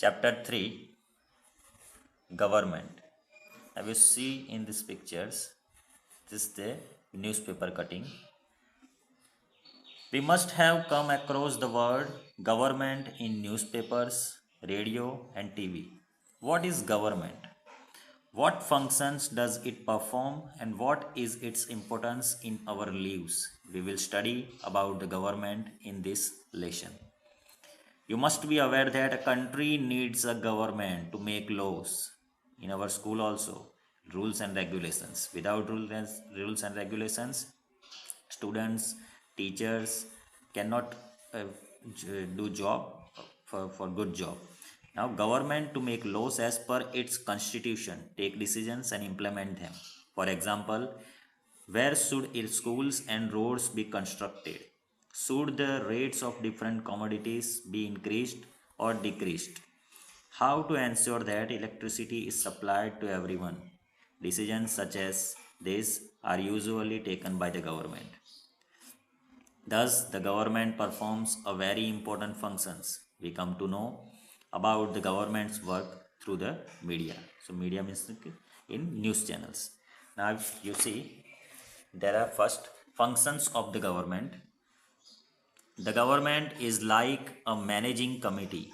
Chapter 3, Government. Now you see in these pictures, this is the newspaper cutting. We must have come across the word government in newspapers, radio, and TV. What is government? What functions does it perform and what is its importance in our lives? We will study about the government in this lesson. You must be aware that a country needs a government to make laws. In our school also, rules and regulations. Without rules and regulations, students, teachers cannot do job for good job. Now government to make laws as per its constitution, take decisions and implement them. For example, where should schools and roads be constructed? Should the rates of different commodities be increased or decreased? How to ensure that electricity is supplied to everyone? Decisions such as this are usually taken by the government. Thus, the government performs a very important functions. We come to know about the government's work through the media. So, media means in news channels. Now, if you see, there are first functions of the government. The government is like a managing committee.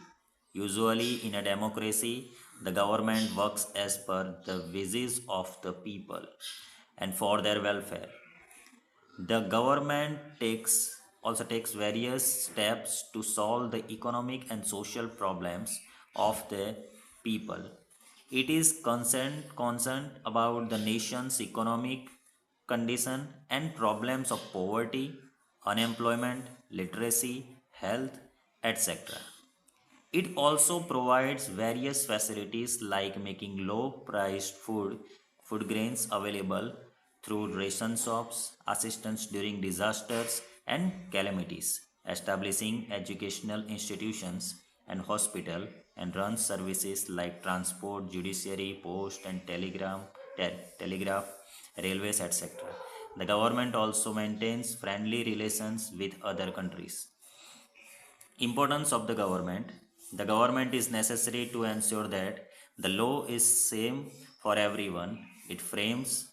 Usually, in a democracy, the government works as per the wishes of the people and for their welfare. The government takes various steps to solve the economic and social problems of the people. It is concerned about the nation's economic condition and problems of poverty, unemployment, literacy, health, etc. It also provides various facilities like making low priced food grains available through ration shops, assistance during disasters and calamities, establishing educational institutions and hospital and runs services like transport, judiciary, post and telegraph, railways, etc. The government also maintains friendly relations with other countries. Importance of the government. The government is necessary to ensure that the law is same for everyone. It frames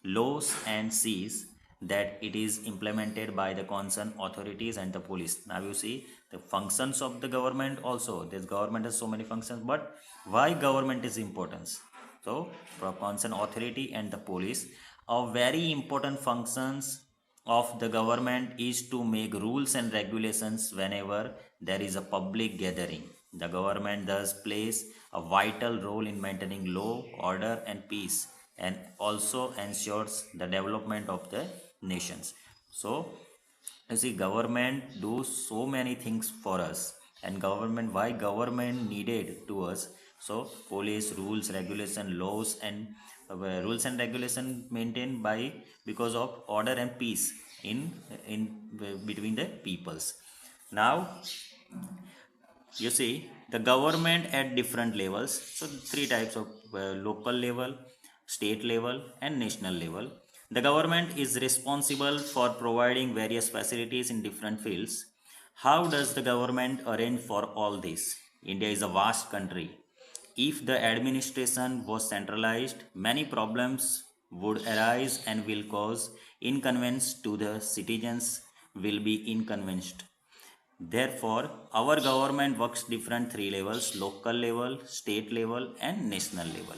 laws and sees that it is implemented by the concerned authorities and the police. Now you see the functions of the government also. This government has so many functions, but why government is important? So for concerned authority and the police, are very important functions of the government is to make rules and regulations whenever there is a public gathering. The government thus plays a vital role in maintaining law, order, and peace, and also ensures the development of the nations. So, you see, government do so many things for us, and why government needed to us? So, police, rules, regulation, laws, and rules and regulation maintained by because of order and peace in between the peoples. Now, you see the government at different levels. So, three types of local level, state level, and national level. The government is responsible for providing various facilities in different fields. How does the government arrange for all this? India is a vast country. If the administration was centralized, many problems would arise and will cause inconvenience to the citizens will be inconvenienced. Therefore, our government works different three levels: local level, state level, and national level.